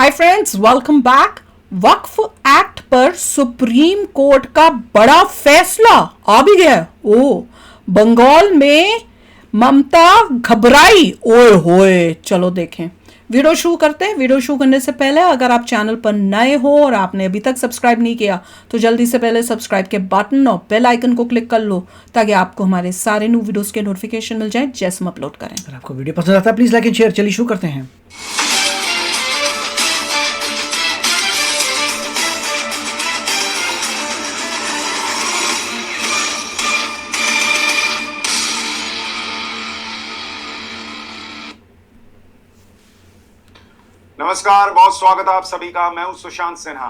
हाय friends, welcome back. वक्फ act पर supreme court का बड़ा फैसला आ भी गया। ओ, बंगाल में ममता घबराई। ओए होए, चलो देखें। वीडियो शुरू करते हैं। वीडियो शुरू करने से पहले अगर आप चैनल पर नए हो और आपने अभी तक सब्सक्राइब नहीं किया तो जल्दी से पहले सब्सक्राइब के बटन और बेल आइकन को क्लिक कर लो ताकि आपको हमारे सारे न्यू वीडियोस के नोटिफिकेशन मिल जाए जैसे हम अपलोड करें। अगर आपको वीडियो पसंद आता है प्लीज लाइक एंड शेयर। चलिए शुरू करते हैं। नमस्कार, बहुत स्वागत है आप सभी का। मैं हूं सुशांत सिन्हा।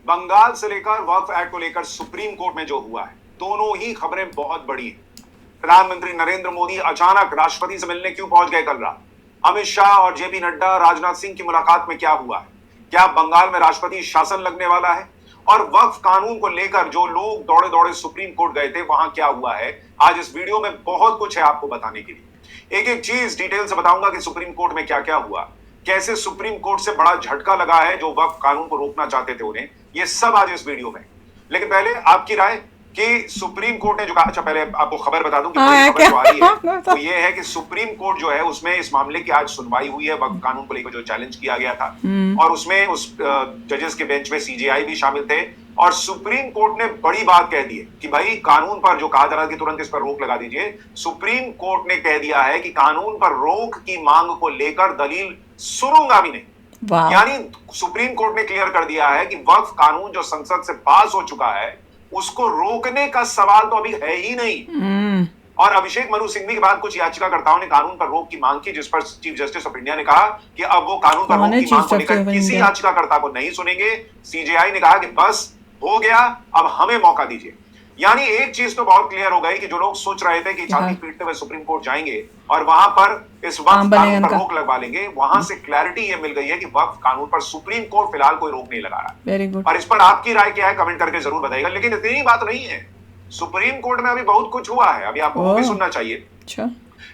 बंगाल से लेकर वक्फ एक्ट को लेकर सुप्रीम कोर्ट में जो हुआ है, दोनों ही खबरें बहुत बड़ी हैं। प्रधानमंत्री नरेंद्र मोदी अचानक राष्ट्रपति से मिलने क्यों पहुंच गए कल रात? अमित शाह और जेपी नड्डा राजनाथ सिंह की मुलाकात में क्या हुआ है? क्या बंगाल में राष्ट्रपति शासन लगने वाला है? और वक्फ कानून को लेकर जो लोग दौड़े दौड़े सुप्रीम कोर्ट गए थे, वहां क्या हुआ है? आज इस वीडियो में बहुत कुछ है आपको बताने के लिए। एक एक चीज डिटेल से बताऊंगा कि सुप्रीम कोर्ट में क्या क्या हुआ, कैसे सुप्रीम कोर्ट से बड़ा झटका लगा है जो वक्फ कानून को रोकना चाहते थे उन्हें। ये सब आज इस वीडियो में। लेकिन पहले आपकी राय कि सुप्रीम कोर्ट ने जो कहा। अच्छा, पहले आपको खबर बता दूं कि खबर जो आ रही है तो ये है कि सुप्रीम कोर्ट जो है उसमें इस मामले की आज सुनवाई हुई है, वक्फ कानून को लेकर जो चैलेंज किया गया था। और उसमें उस जजेस के बेंच में सीजेआई भी शामिल थे। और सुप्रीम कोर्ट ने बड़ी बात कह दी है कि भाई कानून पर जो कहा जा रहा है कि तुरंत इस पर रोक लगा दीजिए, सुप्रीम कोर्ट ने कह दिया है कि कानून पर रोक की मांग को लेकर दलील सुनूंगा भी नहीं। यानी सुप्रीम कोर्ट ने क्लियर कर दिया है कि वक्फ कानून जो संसद से पास हो चुका है उसको रोकने का सवाल तो अभी है ही नहीं। और अभिषेक मनु सिंघवी के बाद कुछ याचिकाकर्ताओं ने कानून पर रोक की मांग की, जिस पर चीफ जस्टिस ऑफ इंडिया ने कहा कि अब वो कानून पर रोक की मांग को लेकर किसी याचिकाकर्ता को नहीं सुनेंगे। सीजेआई ने कहा कि बस हो गया, अब हमें मौका दीजिए। यानी एक चीज तो बहुत क्लियर हो गई कि जो लोग सोच रहे थे कि छाती पीटते हुए सुप्रीम कोर्ट जाएंगे और वहां पर इस वक्फ कानून पर रोक लगवा लेंगे, वहां से क्लैरिटी ये मिल गई है कि वक्फ कानून पर सुप्रीम कोर्ट फिलहाल कोई रोक नहीं लगा रहा। Very good. और इस पर आपकी राय क्या है कमेंट करके जरूर बताइएगा। लेकिन इतनी बात नहीं है, सुप्रीम कोर्ट में अभी बहुत कुछ हुआ है, अभी आपको वो भी सुनना चाहिए। अच्छा।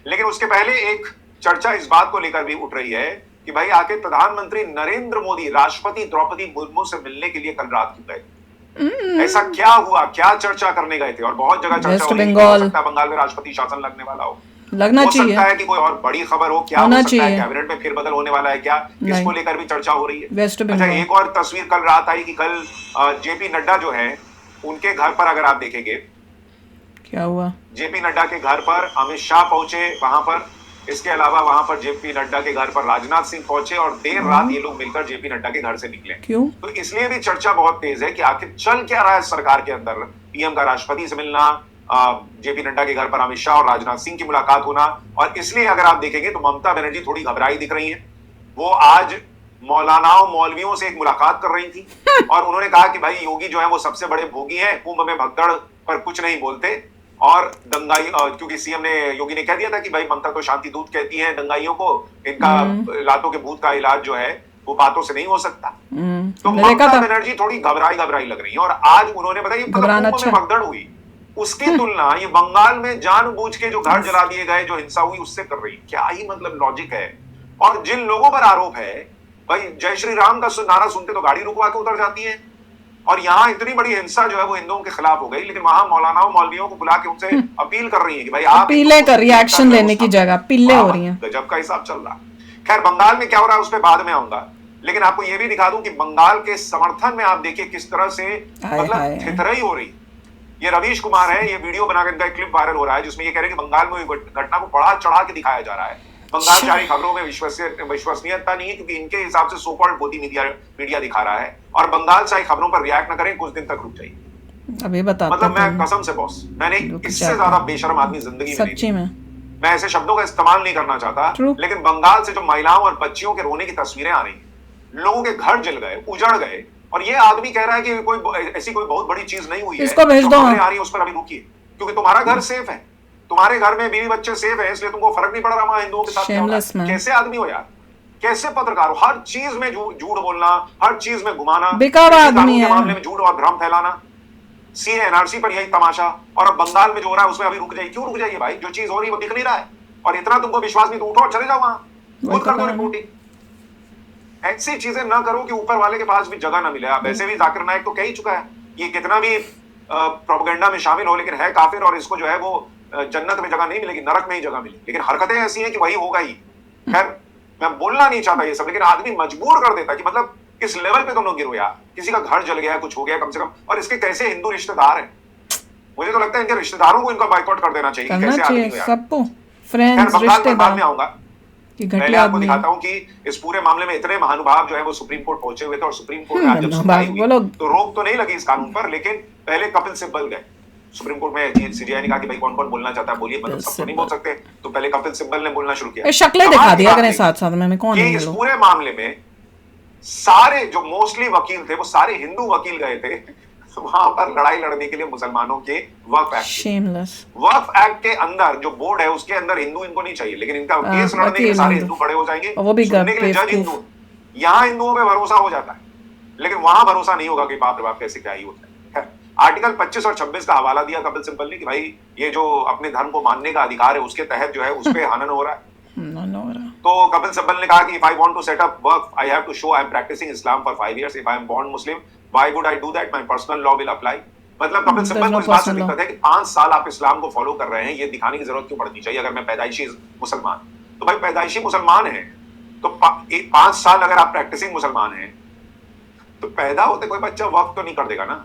लेकिन उसके पहले एक चर्चा इस बात को लेकर भी उठ रही है कि भाई आखिर प्रधानमंत्री नरेंद्र मोदी राष्ट्रपति द्रौपदी मुर्मू से मिलने के लिए कल रात क्यों गए? ऐसा क्या हुआ, क्या चर्चा करने गए थे? और बहुत जगह चर्चा हो रही है, हो सकता है बंगाल में राष्ट्रपति शासन लगने वाला हो, लगना चाहिए। हो सकता है कि कोई और बड़ी खबर हो, क्या हो सकता है कैबिनेट में फेरबदल होने वाला है क्या, इसको लेकर भी चर्चा हो रही है। अच्छा, एक और तस्वीर कल रात आई कि कल जेपी नड्डा जो है उनके घर पर अगर आप देखेंगे क्या हुआ, जेपी नड्डा के घर पर अमित शाह पहुंचे वहां पर। इसके अलावा वहां पर जेपी नड्डा के घर पर राजनाथ सिंह पहुंचे और देर रात ये लोग मिलकर जेपी नड्डा के घर से निकले। क्यों? तो इसलिए भी चर्चा बहुत तेज है कि आखिर चल क्या रहा है सरकार के अंदर। पीएम का राष्ट्रपति से मिलना, जेपी नड्डा के घर पर अमित शाह और राजनाथ सिंह की मुलाकात होना। और इसलिए अगर आप देखेंगे तो ममता बनर्जी थोड़ी घबराई दिख रही है। वो आज मौलानाओं मौलवियों से एक मुलाकात कर रही थी और उन्होंने कहा कि भाई योगी जो है वो सबसे बड़े भोगी है, कुंभ में भगदड़ पर कुछ नहीं बोलते। और दंगाई, क्योंकि सीएम ने, योगी ने कह दिया था कि भाई ममता तो शांति दूत कहती है दंगाइयों को, इनका लातों के भूत का इलाज जो है वो बातों से नहीं हो सकता। तो ममता बनर्जी थोड़ी घबराई लग रही है। और आज उन्होंने बताया कुंभ में भगदड़ हुई, उसकी तुलना ये बंगाल में जानबूझ के जो घर जला दिए गए, जो हिंसा हुई, उससे कर रही। क्या ही मतलब लॉजिक है। और जिन लोगों पर आरोप है, भाई जय श्री राम का नारा सुनते तो गाड़ी रुकवा के उतर जाती है। और यहाँ इतनी बड़ी हिंसा जो है वो हिंदुओं के खिलाफ हो गई, लेकिन वहां मौलानाओं मौलवियों को बुला के उनसे अपील कर रही है कि भाई आप अपीलें कर रही है, एक्शन लेने की जगह पीले हो रही हैं। गजब का हिसाब चल रहा। खैर, बंगाल में क्या हो रहा है उस पर बाद में आऊंगा, लेकिन आपको ये भी दिखा दूं कि बंगाल के समर्थन में आप देखिए किस तरह से मतलब थितरई हो रही। ये रवीश कुमार है, ये वीडियो बनाकर इनका क्लिप वायरल हो रहा है जिसमें ये कह रहे हैं कि बंगाल में घटना को बढ़ा चढ़ा के दिखाया जा रहा है। बंगाल जारी खबरों में विश्वसनीयता नहीं है क्योंकि इनके हिसाब से सो कॉल्ड मोदी मीडिया दिखा रहा है। और बंगाल से आई खबरों पर रिएक्ट न करें, कुछ दिन तक रुक जाइए। अभी बताता मतलब मैं कसम से बॉस, मैंने इससे ज्यादा बेशरम आदमी जिंदगी में सच्ची में, मैं ऐसे शब्दों का इस्तेमाल नहीं करना चाहता, लेकिन बंगाल से जो महिलाओं और बच्चियों के रोने की तस्वीरें आ रही हैं, लोगों के घर जल गए, उजड़ गए, और ये आदमी कह रहा है कि कोई ऐसी कोई बहुत बड़ी चीज नहीं हुई है, इसको भेज दो। आ रही है उस पर अभी रुकिए, क्योंकि तुम्हारा घर सेफ है, तुम्हारे घर में बीवी बच्चे सेफ है, इसलिए तुमको फर्क नहीं पड़ रहा वहां हिंदुओं के साथ क्या हो रहा है। कैसे आदमी हो यार, कैसे पत्रकार हो? हर चीज में झूठ बोलना, हर चीज में घुमाना, बेकार आदमी है। मामले में झूठ और भ्रम फैलाना। सीए एनआरसी पर यही तमाशा। और अब बंगाल में जो हो रहा है उसमें अभी रुक जाइए। क्यों रुक जाइए भाई? जो चीज हो रही है वो दिख नहीं रहा है और इतना तुमको विश्वास नहीं तो उठो और चले जाओ वहां, खुद कर दो रिपोर्टिंग। ऐसी चीजें ना करो कि ऊपर वाले के पास भी जगह ना मिले। अब ऐसे भी जाकिर नाइक तो कह ही चुका है, ये कितना भी प्रोपेगेंडा में शामिल हो लेकिन है काफिर, और इसको जो है वो जन्नत में जगह नहीं मिलेगी, नरक में ही जगह मिलेगी, लेकिन हरकतें ऐसी हैं कि वही होगा ही। खैर मैं बोलना नहीं चाहता ये सब, लेकिन आदमी मजबूर कर देता कि मतलब इस लेवल पे तुम लोग गिरो यार, किसी का घर जल गया, कुछ हो गया कम से कम, और इसके कैसे हिंदू रिश्तेदार हैं। मुझे तो लगता है इनके रिश्तेदारों को इनका बाइकआउट कर देना चाहिए। करना कैसे चाहिए आदमी हो यार। सबको, खैर फ्रेंड्स, बंगाल पर बाद रिश्तेदार में आऊंगा, कि पहले घटिया आपको आदमी। दिखाता हूँ कि इस पूरे मामले में इतने महानुभाव जो है वो सुप्रीम कोर्ट पहुंचे हुए थे, और सुप्रीम कोर्ट में आज जब सुनवाई वो हुई लोग तो रोक तो नहीं लगी इस कानून पर, लेकिन पहले कपिल सिब्बल गए सुप्रीम कोर्ट में। सीजीआई ने कहा कि भाई कौन कौन बोलना चाहता है बोलिए, मतलब सब तो नहीं बोल सकते, तो पहले कपिल सिब्बल ने बोलना शुरू किया। शक्लें कमाल दिखा की दिया बात करें है साथ साथ में कौन कि है ये इस लोग। पूरे मामले में सारे जो मोस्टली वकील थे वो सारे हिंदू वकील गए थे वहां पर लड़ाई लड़ने के लिए मुसलमानों के वक्फ एक्ट। शेमलेस। वक्फ एक्ट के अंदर जो बोर्ड है उसके अंदर हिंदू इनको नहीं चाहिए, लेकिन इनका केस लड़ने के लिए वकील सारे हिंदू। हिंदू खड़े हो जाएंगे, और वो भी सुनने के लिए जज बेवकूफ। हिंदू। यहाँ हिंदुओं पे भरोसा हो जाता है, लेकिन वहां भरोसा नहीं होगा कि बाप रे बाप कैसे क्या ही होता है। आर्टिकल 25 और 26 का हवाला दिया कपिल सिब्बल ने कि भाई ये जो अपने धर्म को मानने का अधिकार है उसके तहत जो है उस पे हनन हो रहा है। तो कपिल सिब्बल ने कहा कि if I want to set up work, I have to show I am practicing Islam for 5 years. If I am born Muslim, why would I do that? My personal law will apply. मतलब कपिल सिब्बल को इस बात से दिक्कत है कि 5 साल आप इस्लाम को फॉलो कर रहे हैं, ये दिखाने की जरूरत क्यों पड़नी चाहिए अगर मैं पैदाइशी मुसलमान। तो भाई पैदाइशी मुसलमान है तो 5 साल अगर आप प्रैक्टिसिंग मुसलमान हैं तो पैदा होते कोई बच्चा वक्फ तो नहीं कर देगा ना,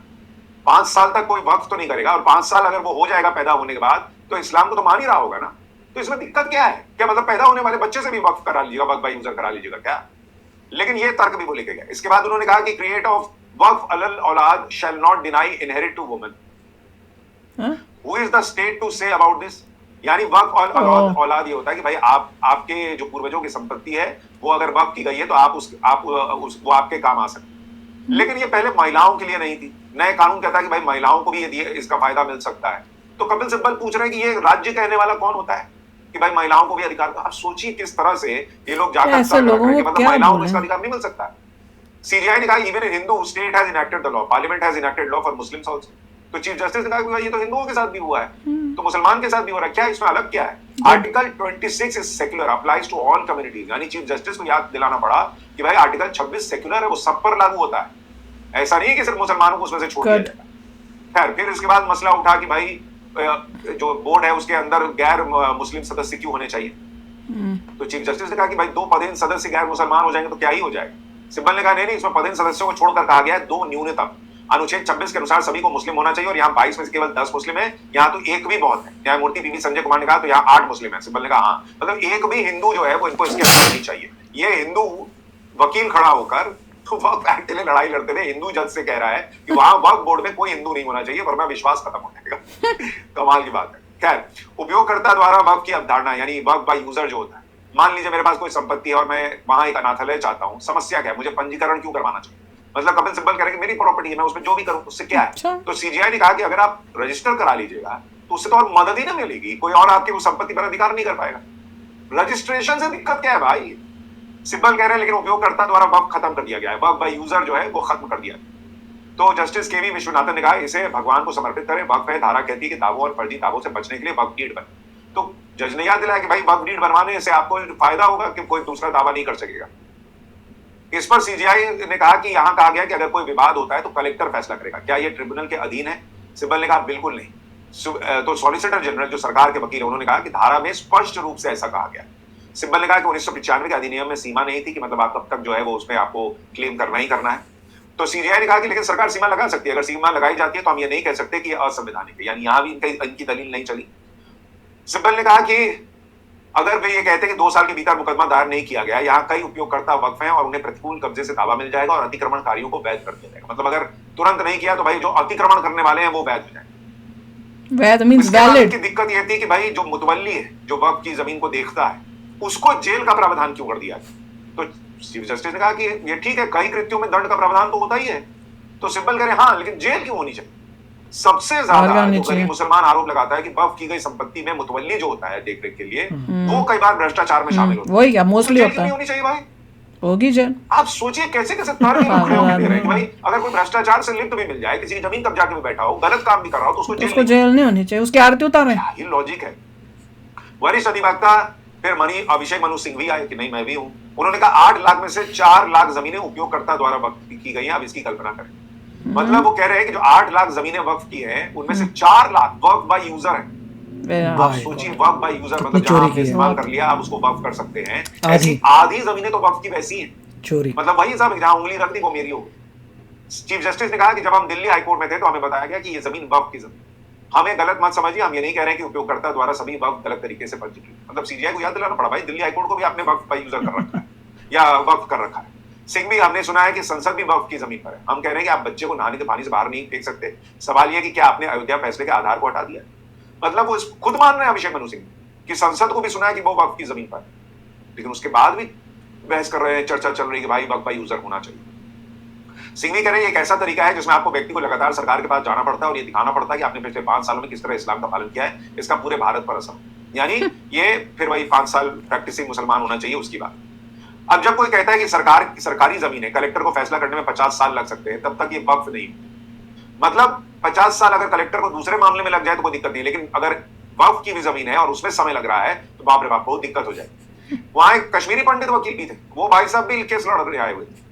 5 साल तक कोई वक्फ तो नहीं करेगा, और 5 साल अगर वो हो जाएगा पैदा होने के बाद तो इस्लाम को तो मान ही रहा होगा ना। तो इसमें दिक्कत क्या है? क्या मतलब पैदा होने वाले बच्चे से भी वक्फ करा लीजिएगा, वक्फ बाय यूजर करा लीजिएगा क्या? लेकिन ये तर्क भी वो लेके गया। इसके बाद उन्होंने कहा कि क्रिएट ऑफ वक्फ अलल औलाद shall not deny inherit to woman. Who is the state to say about this? यानी वक्फ और औलाद ये होता है कि भाई आपके जो पूर्वजों की संपत्ति है वो अगर वक्फ की गई है तो वो आपके काम आ सकते। लेकिन ये पहले महिलाओं के लिए नहीं थी। नए कानून कहता है कि भाई महिलाओं को भी ये इसका फायदा मिल सकता है। तो कपिल सिब्बल पूछ रहे हैं कि ये राज्य कहने वाला कौन होता है कि भाई महिलाओं को भी अधिकार। आप सोचिए किस तरह से ये लोग जाकर मतलब महिलाओं को इसका अधिकार नहीं मिल सकता। सीजीआई ने कहा even in Hindu state has enacted the law, parliament has enacted law for Muslims also. तो चीफ जस्टिस ने कहा कि ये तो हिंदुओं के साथ भी हुआ है, तो मुसलमान के साथ भी हो रहा है, क्या इसमें अलग क्या है? Article 26 is secular, applies to all communities. यानी चीफ जस्टिस को याद दिलाना पड़ा कि भाई आर्टिकल 26 सेक्युलर है, वो सब पर लागू होता है, ऐसा नहीं है कि सिर्फ मुसलमानों को उसमें से छोड़ दिया जाएगा। खैर फिर इसके बाद मसला उठा कि भाई जो बोर्ड है उसके अंदर गैर मुस्लिम सदस्य क्यों होने चाहिए? तो चीफ जस्टिस ने कहा कि भाई 2 पदेन सदस्य गैर मुसलमान हो जाएंगे तो क्या ही हो जाएगा। सिब्बल ने कहा नहीं, इसमें पदेन सदस्यों को छोड़कर कहा गया है 2 न्यूनतम। अनुच्छेद 26 के अनुसार सभी को मुस्लिम होना चाहिए, और यहाँ 22 में से केवल 10 मुस्लिम है, यहाँ तो एक भी बहुत है। न्यायमूर्ति पीवी संजय कुमार ने कहा तो यहाँ 8 मुस्लिम है। सिब्बल ने कहा हाँ, मतलब एक भी हिंदू जो है वो इनको इसके अंदर नहीं चाहिए। ये हिंदू वकील खड़ा होकर वक्फ एक्ट के लिए लड़ाई लड़ते थे, हिंदू जज से कह रहा है कि वहां वक्फ बोर्ड में कोई हिंदू नहीं होना चाहिए वरना विश्वास खत्म हो जाएगा। कमाल की बात है। खैर उपयोगकर्ता द्वारा वक्फ की अवधारणा यानी वक्फ बाय यूजर जो होता है, मान लीजिए मेरे पास कोई संपत्ति है और मैं वहां एक अनाथालय चाहता हूँ, समस्या क्या है, मुझे पंजीकरण क्यों करवाना चाहिए? मतलब कपिल सिब्बल कह रहे हैं कि मेरी प्रॉपर्टी है, मैं उसमें जो भी करूं उससे क्या है? तो सीजीआई ने कहा कि अगर आप रजिस्टर करा लीजिएगा तो उससे तो और मदद ही ना मिलेगी, कोई और आपकी उस संपत्ति पर अधिकार नहीं कर पाएगा। रजिस्ट्रेशन से दिक्कत क्या है भाई? सिब्बल कह रहे हैं लेकिन उपयोगकर्ता द्वारा वक्फ खत्म कर दिया गया है, वक्फ बाय यूजर जो है वो खत्म कर दिया। तो जस्टिस केवी विश्वनाथन ने कहा इसे भगवान को समर्पित करें, वक्फ है, धारा कहती है कि दावों और फर्जी दावों से बचने के लिए वक्फ डीड बने। तो जज ने याद दिलाया कि भाई वक्फ डीड बनवाने से आपको फायदा होगा कि कोई दूसरा दावा नहीं कर सकेगा। इस पर सीजीआई ने कहा कि यहां कहा गया कि अगर कोई विवाद होता है तो कलेक्टर फैसला करेगा, क्या यह ट्रिब्यूनल के अधीन है? सिब्बल ने कहा बिल्कुल नहीं। तो सॉलिसिटर जनरल जो सरकार के वकील है उन्होंने कहा कि धारा में स्पष्ट रूप से ऐसा कहा गया। सिब्बल ने कहा कि 1995 के अधिनियम में सीमा नहीं थी कि मतलब आप कब तक जो है वो उसमें आपको क्लेम करना ही करना है। तो सीजीआई ने कहा कि लेकिन सरकार सीमा लगा सकती है, अगर सीमा लगाई जाती है तो हम ये नहीं कह सकते कि असंवैधानिक है, यानी यहां भी इनकी दलील नहीं चली। सिब्बल ने कहा कि अगर वे ये कहते हैं कि 2 साल के भीतर मुकदमा दायर नहीं किया गया, यहाँ कई उपयोगकर्ता वक्फ हैं और उन्हें प्रतिकूल कब्जे से दावा मिल जाएगा और अतिक्रमणकारियों को वैध कर दिया जाएगा। मतलब अगर तुरंत नहीं किया तो भाई जो अतिक्रमण करने वाले हैं वो वैध हो जाएंगे। वैध मींस वैलिड। की दिक्कत ये थी कि भाई जो मुतवल्ली है, जो वक्फ की जमीन को देखता है, उसको जेल का प्रावधान क्यों कर दिया? तो चीफ जस्टिस ने कहा कि ये ठीक है, कई कृत्यों में दंड का प्रावधान तो होता ही है। तो सिब्बल कह रहे हाँ, लेकिन जेल क्यों होनी चाहिए? सबसे ज्यादा जो गरीब मुसलमान आरोप लगाता है कि वक्फ की गई संपत्ति में मुतवल्ली जो होता है देखरेख के लिए, वो कई बार भ्रष्टाचार में शामिल होता है। वही क्या मोस्टली होता है। होनी चाहिए भाई, होगी जेल। आप सोचिए कैसे कैसे तर्क दे रहे हैं भाई। अगर कोई भ्रष्टाचार से लिप्त भी मिल जाए, किसी की जमीन कब्जा के बैठा हो, गलत काम भी कर रहा हो, तो उसको जेल नहीं होनी चाहिए, उसकी आरती उतारे। ये लॉजिक है। वरिष्ठ अधिवक्ता फिर अभिषेक मनु सिंह भी आए कि नहीं मैं भी हूं। उन्होंने कहा 8 लाख में से 4 लाख जमीनें उपयोगकर्ता द्वारा वक्फ की गई हैं, अब इसकी कल्पना करें। मतलब वो कह रहे हैं कि जो 8 लाख जमीनें वक्फ की हैं उनमें से 4 लाख वक्फ बाय यूजर है। आप सोचिए, वक्फ बाय यूजर मतलब जहां आपने इस्तेमाल कर लिया आप उसको वक्फ कर सकते हैं। ऐसी आधी जमीनें तो वक्फ की वैसी हैं, चोरी, मतलब वही सब जहां उंगली रख दी वो मेरी हो गई। चीफ जस्टिस ने कहा कि जब हम दिल्ली हाईकोर्ट में थे तो हमें बताया गया कि ये जमीन वक्फ की जमीन। हमें गलत मत समझिए, हम ये नहीं कह रहे हैं कि उपयोगकर्ता द्वारा सभी वक्फ गलत तरीके से पंजीकृत, मतलब सीजीआई को याद दिलाना पड़ा भाई दिल्ली हाईकोर्ट को भी आपने वक्फ बाय यूजर कर रखा है या वक्फ कर रखा है। सिंह भी हमने सुना है कि संसद भी वक्फ की जमीन पर है। हम कह रहे हैं कि आप बच्चे को नहाने के पानी से बाहर नहीं फेंक सकते। सवाल यह कि क्या आपने अयोध्या फैसले के आधार को हटा दिया? मतलब वो खुद मान रहे हैं अभिषेक मनु सिंह कि संसद को भी सुना है कि वो वक्फ की जमीन पर, लेकिन उसके बाद भी बहस कर रहे हैं, चर्चा चल रही है कि भाई वक्फ बाय यूजर होना चाहिए। सिंघवी कह रहे हैं एक ऐसा तरीका है जिसमें आपको व्यक्ति को लगातार सरकार के पास जाना पड़ता है और ये दिखाना पड़ता है कि आपने पिछले 5 सालों में किस तरह इस्लाम का पालन किया है, इसका पूरे भारत पर असर। यानी ये फिर वही 5 साल प्रैक्टिसिंग मुसलमान होना चाहिए उसकी बात। अब जब कोई कहता है कि सरकारी जमीन है, कलेक्टर को फैसला करने में 50 साल लग सकते हैं, तब तक ये वक्फ नहीं। मतलब 50 साल अगर कलेक्टर को दूसरे मामले में लग जाए तो कोई दिक्कत नहीं, लेकिन अगर वक्फ की भी जमीन है और उसमें समय लग रहा है तो बाप रे बाप बहुत दिक्कत हो जाएगी। वहां एक कश्मीरी पंडित वकील भी थे, वो भाई साहब भी केस लड़ रहे आए हुए थे।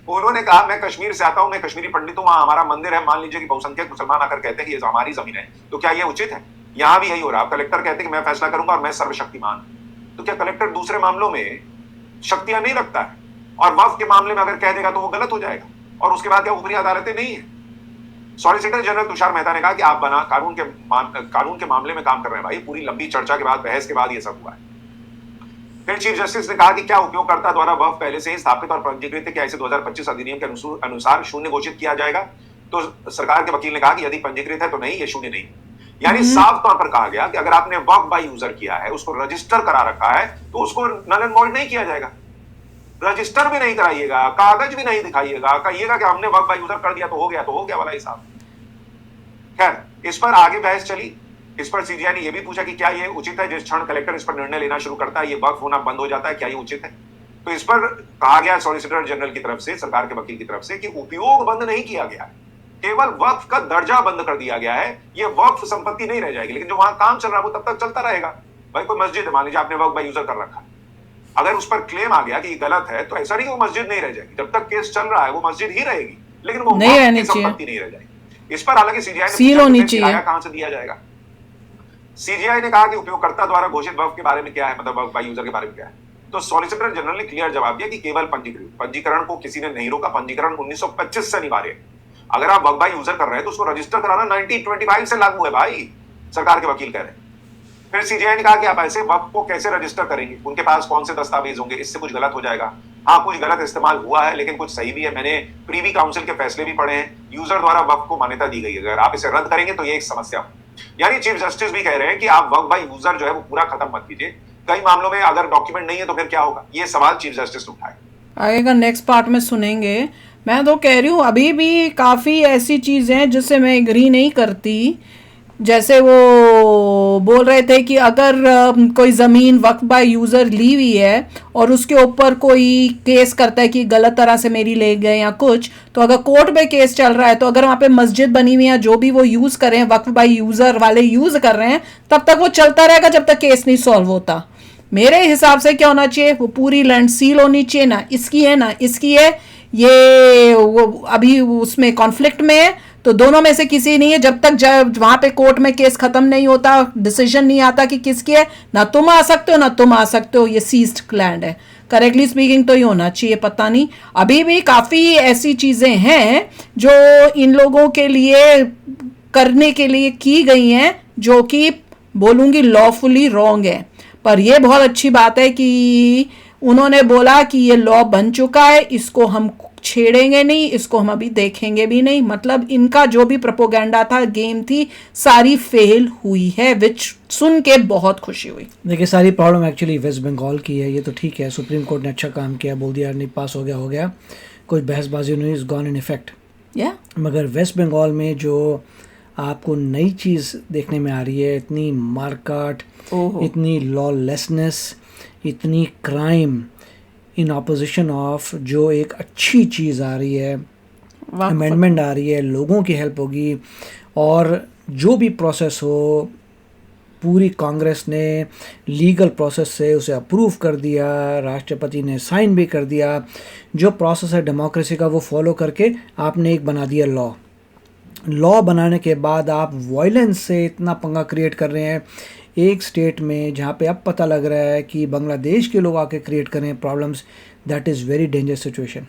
उन्होंने कहा मैं कश्मीर से आता हूं, मैं कश्मीरी पंडित हूं, वहां हमारा मंदिर है, मान लीजिए कि बहुसंख्यक मुसलमान आकर कहते हैं कि ये हमारी जमीन है, तो क्या ये उचित है? यहां भी यही हो रहा है। कलेक्टर कहते हैं कि मैं फैसला करूंगा और मैं सर्वशक्तिमान, तो क्या कलेक्टर दूसरे मामलों में शक्तियां नहीं रखता है? और वक्फ के मामले में अगर कह देगा तो वो गलत हो जाएगा, और उसके बाद क्या ऊपरी अदालतें नहीं है? सॉलिसिटर जनरल तुषार मेहता ने कहा कि आप कानून के मामले में काम कर रहे हैं भाई, पूरी लंबी चर्चा के बाद, बहस के बाद ये सब हुआ है। फिर चीफ जस्टिस ने कहा कि क्या उपयोगकर्ता द्वारा वक्फ पहले से ही स्थापित और पंजीकृत है, क्या इसे 2025 अधिनियम के अनुसार शून्य घोषित किया जाएगा? तो सरकार के वकील ने कहा कि यदि पंजीकृत है तो नहीं, ये शून्य नहीं। यानी साफ तौर पर कहा गया कि अगर आपने वक्फ बाय यूजर किया है, उसको रजिस्टर करा रखा है, तो उसको नल एंड वॉइड नहीं किया जाएगा। रजिस्टर भी नहीं कराइएगा, कागज भी नहीं दिखाइएगा, कहिएगा कि हमने वक्फ बाय यूजर कर दिया तो हो गया वाला हिसाब। खैर, इस पर आगे बहस चली। इस पर सीजीआई ने यह भी पूछा कि क्या यह उचित है जिस क्षण कलेक्टर इस पर निर्णय लेना शुरू करता है ये वक्फ होना बंद हो जाता है, क्या ये उचित है? तो इस पर कहा गया सॉलिसिटर जनरल की तरफ से, सरकार के वकील की तरफ से, कि उपयोग बंद नहीं किया गया है, केवल वक्फ का दर्जा बंद कर दिया गया है। ये वक्फ संपत्ति नहीं रह जाएगी, लेकिन जो वहां काम चल रहा है वो तब तक चलता रहेगा। भाई कोई मस्जिद है, मान लीजिए आपने वक्फ बाय यूजर कर रखा है, अगर उस पर क्लेम आ गया कि ये गलत है तो ऐसा नहीं वो मस्जिद नहीं रह जाएगी, जब तक केस चल रहा है वो मस्जिद ही रहेगी, लेकिन वो संपत्ति नहीं रह जाएगी। इस पर हालांकि सीजीआई ने पूछा कहां से दिया जाएगा। सीजीआई ने कहा कि उपयोगकर्ता द्वारा घोषित वक्फ के बारे में क्या है, मतलब वक्फ बाय यूजर के बारे में क्या है। तो सॉलिसिटर जनरल ने क्लियर जवाब दिया कि केवल पंजीकरण को किसी ने नहीं रोका, पंजीकरण 1925 से अनिवार्य है। अगर आप वक्फ बाय यूजर कर रहे हैं तो उसको रजिस्टर कराना 1925 से लागू है भाई, सरकार के वकील कह रहे हैं। फिर सीजीआई ने कहा कि आप ऐसे वक्फ को कैसे रजिस्टर करेंगे, उनके पास कौन से दस्तावेज होंगे, इससे कुछ गलत हो जाएगा। हाँ, कुछ गलत इस्तेमाल हुआ है लेकिन कुछ सही भी है। मैंने प्रीवी काउंसिल के फैसले भी पढ़े हैं, यूजर द्वारा वक्फ को मान्यता दी गई है, अगर आप इसे रद्द करेंगे तो ये एक समस्या हो। यानी चीफ जस्टिस भी कह रहे हैं कि आप वक्फ बाय यूजर जो है वो पूरा खत्म मत कीजिए, कई मामलों में अगर डॉक्यूमेंट नहीं है तो फिर क्या होगा, ये सवाल चीफ जस्टिस ने उठाया। आएगा नेक्स्ट पार्ट में सुनेंगे। मैं तो कह रही हूँ अभी भी काफ़ी ऐसी चीज़ें हैं जिससे मैं एग्री नहीं करती। जैसे वो बोल रहे थे कि अगर कोई ज़मीन वक्फ बाय यूज़र ली हुई है और उसके ऊपर कोई केस करता है कि गलत तरह से मेरी ले गए या कुछ, तो अगर कोर्ट में केस चल रहा है तो अगर वहाँ पे मस्जिद बनी हुई है, जो भी वो यूज़ कर रहे हैं, वक्फ बाय यूज़र वाले यूज़ कर रहे हैं, तब तक वो चलता रहेगा जब तक केस नहीं सॉल्व होता। मेरे हिसाब से क्या होना चाहिए, वो पूरी लैंड सील होनी चाहिए, ना इसकी है ना इसकी है। ये वो अभी उसमें कॉन्फ्लिक्ट में है तो दोनों में से किसी नहीं है, जब तक वहां पे कोर्ट में केस खत्म नहीं होता, डिसीजन नहीं आता कि किसकी है, ना तुम आ सकते हो ना तुम आ सकते हो, ये सीज्ड लैंड है। करेक्टली स्पीकिंग तो ये होना चाहिए, पता नहीं। अभी भी काफ़ी ऐसी चीज़ें हैं जो इन लोगों के लिए करने के लिए की गई हैं जो कि बोलूँगी लॉफुली रॉन्ग है। पर यह बहुत अच्छी बात है कि उन्होंने बोला कि ये लॉ बन चुका है, इसको हम छेड़ेंगे नहीं, इसको हम अभी देखेंगे भी नहीं। मतलब इनका जो भी प्रोपोगेंडा था, गेम थी, सारी फेल हुई है, विच सुन के बहुत खुशी हुई। देखिए, सारी प्रॉब्लम एक्चुअली वेस्ट बंगाल की है। ये तो ठीक है, सुप्रीम कोर्ट ने अच्छा काम किया, बोल दिया नहीं पास हो गया, कोई बहसबाजी नहीं, इज गॉन इन इफेक्ट। मगर वेस्ट बंगाल में जो आपको नई चीज़ देखने में आ रही है, इतनी मारकाट, इतनी लॉलेसनेस, इतनी क्राइम इन ऑपोजिशन ऑफ जो एक अच्छी चीज़ आ रही है, अमेंडमेंट आ रही है, लोगों की हेल्प होगी, और जो भी प्रोसेस हो पूरी कांग्रेस ने लीगल प्रोसेस से उसे अप्रूव कर दिया, राष्ट्रपति ने साइन भी कर दिया। जो प्रोसेस है डेमोक्रेसी का वो फॉलो करके आपने एक बना दिया लॉ बनाने के बाद आप वायलेंस से इतना पंगा क्रिएट कर रहे हैं एक स्टेट में जहाँ पे अब पता लग रहा है कि बांग्लादेश के लोग आके क्रिएट कर रहे हैं problems. That is very dangerous situation.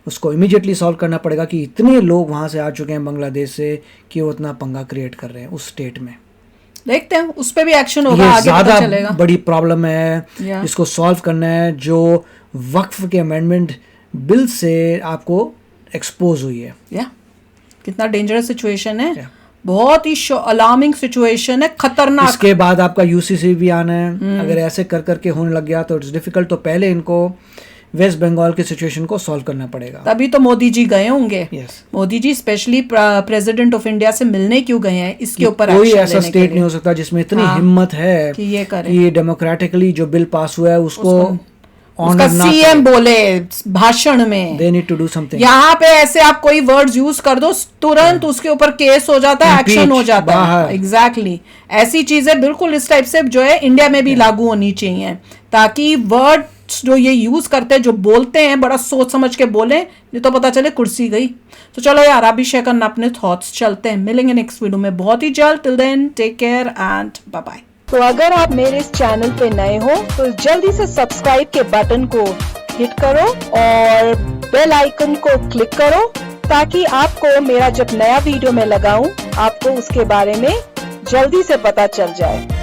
उसको इमीडिएटली सॉल्व करना पड़ेगा कि इतने लोग वहाँ से आ चुके हैं बांग्लादेश से कि वो इतना पंगा क्रिएट कर रहे हैं उस स्टेट में। देखते हैं उस पे भी एक्शन होगा, आगे पता चलेगा। ज़्यादा बड़ी प्रॉब्लम है, इसको सॉल्व करना है जो वक्फ के अमेंडमेंट बिल से आपको एक्सपोज हुई है। कितना डेंजरस सिचुएशन है, बहुत ही अलार्मिंग सिचुएशन है, खतरनाक। इसके बाद आपका यूसीसी भी आना है। अगर ऐसे कर करके होने लग गया तो इट्स डिफिकल्ट। तो पहले इनको वेस्ट बंगाल की सिचुएशन को सॉल्व करना पड़ेगा। तभी तो मोदी जी गए होंगे। Modi ji specially president of India से मिलने क्यों गए हैं, इसके ऊपर कोई ऐसा स्टेट नहीं हो सकता जिसमें इतनी हिम्मत है कि ये करे, कि डेमोक्रेटिकली जो बिल पास हुआ है उसको उसका सीएम बोले भाषण में they need to do something। यहाँ पे ऐसे आप कोई वर्ड्स यूज कर दो तुरंत उसके ऊपर केस हो जाता है, एक्शन हो जाता है। एग्जैक्टली ऐसी चीजें बिल्कुल इस टाइप से जो है इंडिया में भी लागू होनी चाहिए, ताकि वर्ड्स जो ये यूज करते हैं, जो बोलते हैं, बड़ा सोच समझ के बोले, नहीं तो पता चले कुर्सी गई। तो चलो यार, अभी शेयर करना अपने थॉट्स, चलते हैं, मिलेंगे नेक्स्ट वीडियो में बहुत ही जल्द। Till then take care and bye bye. तो अगर आप मेरे इस चैनल पे नए हो तो जल्दी से सब्सक्राइब के बटन को हिट करो और बेल आइकन को क्लिक करो, ताकि आपको मेरा जब नया वीडियो मैं लगाऊं आपको उसके बारे में जल्दी से पता चल जाए।